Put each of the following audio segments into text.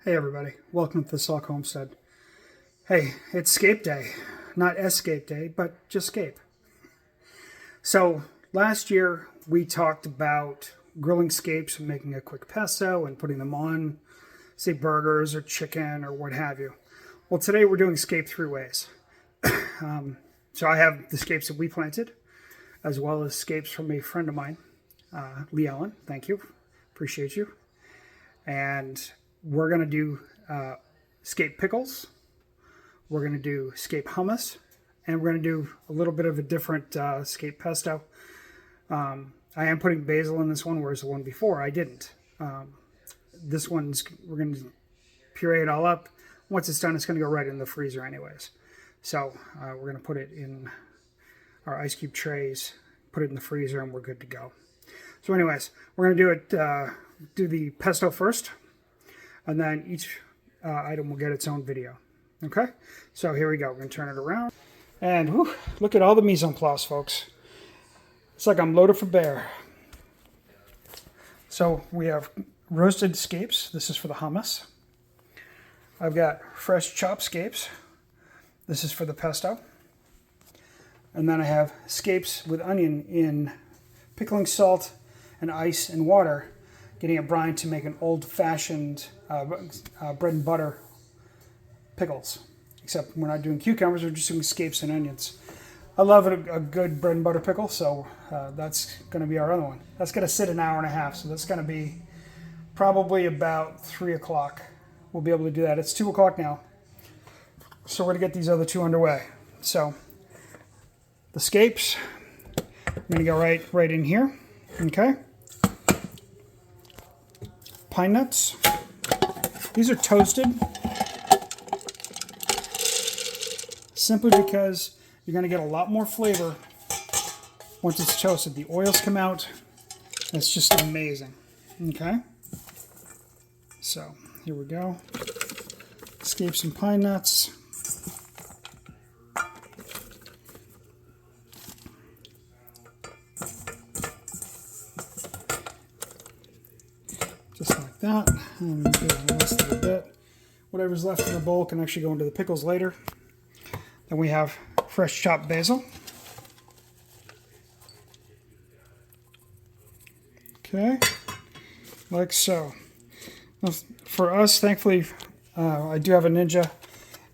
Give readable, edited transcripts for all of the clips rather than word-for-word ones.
Hey everybody, welcome to Thistlehawk Homestead. Hey, it's Scape Day. Not Escape Day, but just Scape. So, last year we talked about grilling scapes and making a quick pesto and putting them on, say, burgers or chicken or what have you. Well, today we're doing scape three ways. So I have the scapes that we planted, as well as scapes from a friend of mine, Lee Ellen. Thank you. Appreciate you. And we're going to do scape pickles, we're going to do scape hummus, and we're going to do a little bit of a different scape pesto. I am putting basil in this one, whereas the one before I didn't. This one's, we're going to puree it all up. Once it's done, it's going to go right in the freezer anyways. So we're going to put it in our ice cube trays, put it in the freezer, and we're good to go. So anyways, we're going to do the pesto first, and then each item will get its own video. Okay, so here we go. We're going to turn it around. And whew, look at all the mise en place, folks. It's like I'm loaded for bear. So we have roasted scapes. This is for the hummus. I've got fresh chopped scapes. This is for the pesto. And then I have scapes with onion in pickling salt and ice and water, getting a brine to make an old-fashioned bread and butter pickles. Except we're not doing cucumbers, we're just doing scapes and onions. I love a good bread and butter pickle, so that's going to be our other one. That's going to sit an hour and a half, so that's going to be probably about 3 o'clock. We'll be able to do that. It's 2 o'clock now, so we're going to get these other two underway. So the scapes, I'm going to go right in here, okay? Pine nuts. These are toasted simply because you're going to get a lot more flavor once it's toasted. The oils come out. It's just amazing. Okay. So here we go. Scapes and pine nuts. Just like that. And do the last little bit. Whatever's left in the bowl can actually go into the pickles later. Then we have fresh chopped basil. Okay, like so. Now, for us, thankfully, I do have a Ninja.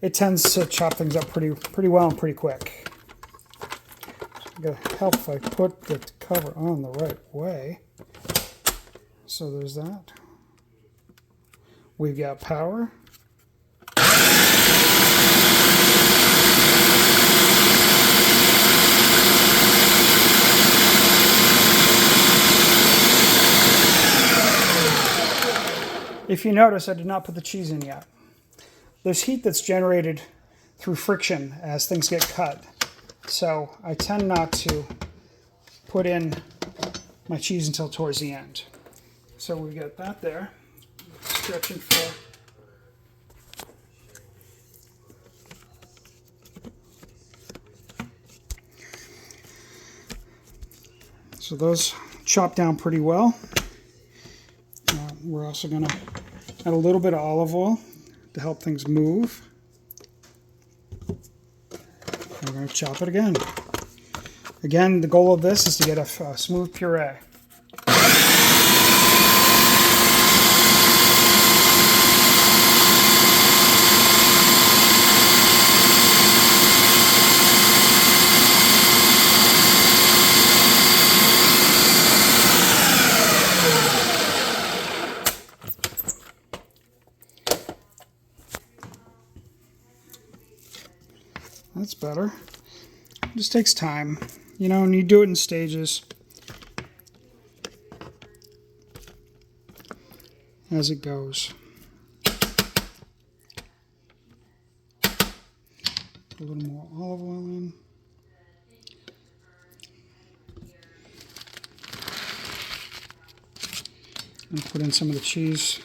It tends to chop things up pretty well and pretty quick. It's gonna help if I put the cover on the right way. So there's that. We've got power. If you notice, I did not put the cheese in yet. There's heat that's generated through friction as things get cut. So I tend not to put in my cheese until towards the end. So we've got that there. Stretching for so those chop down pretty well. We're also going to add a little bit of olive oil to help things move. And we're going to chop it again. Again, the goal of this is to get a smooth puree. That's better. It just takes time, you know, and you do it in stages as it goes. Put a little more olive oil in. And put in some of the cheese.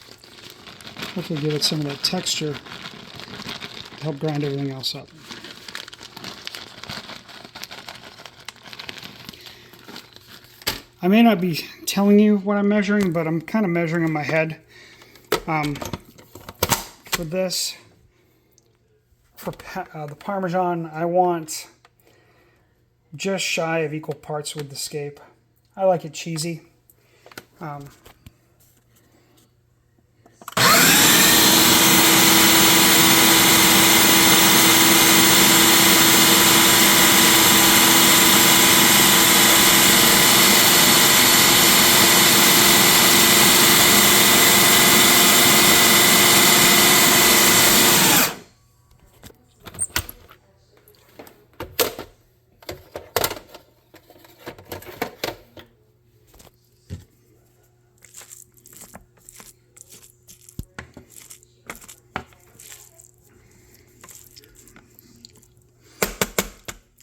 Hopefully give it some of that texture to help grind everything else up. I may not be telling you what I'm measuring, but I'm kind of measuring in my head. for this, for the Parmesan, I want just shy of equal parts with the Scape. I like it cheesy.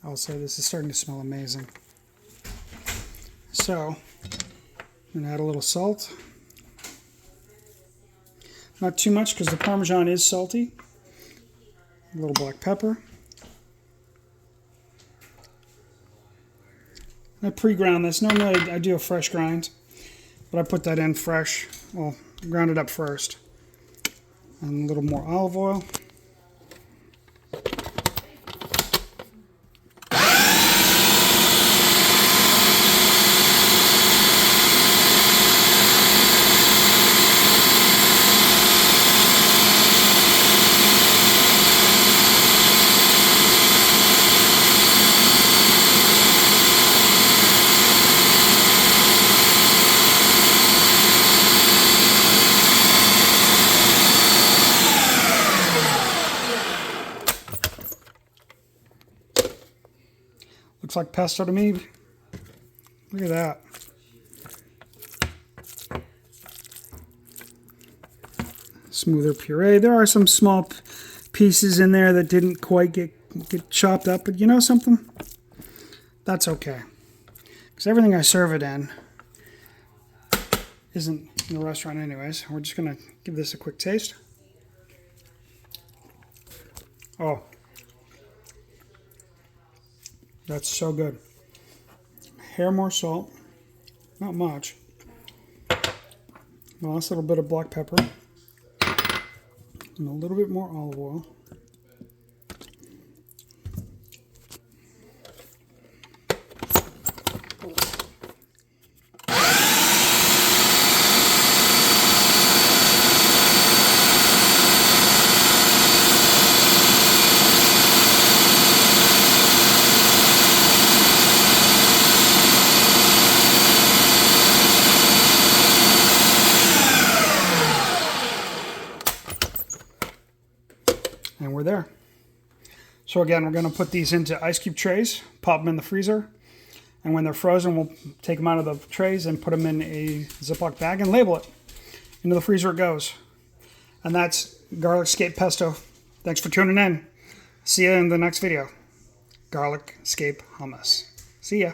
I'll say this is starting to smell amazing. So, I'm going to add a little salt. Not too much because the Parmesan is salty. A little black pepper. I pre-ground this. Normally I do a fresh grind, but I put that in fresh. Well, ground it up first. And a little more olive oil. Looks like pesto to me. Look at that. Smoother puree. There are some small pieces in there that didn't quite get chopped up, but you know something? That's okay. Because everything I serve it in isn't in the restaurant anyways. We're just going to give this a quick taste. Oh. That's so good. Hair more salt. Not much. The last little bit of black pepper. And a little bit more olive oil. And we're there. So again, we're going to put these into ice cube trays, pop them in the freezer, and when they're frozen, we'll take them out of the trays and put them in a Ziploc bag and label it. Into the freezer it goes. And that's garlic scape pesto. Thanks for tuning in. See you in the next video. Garlic scape hummus. See ya.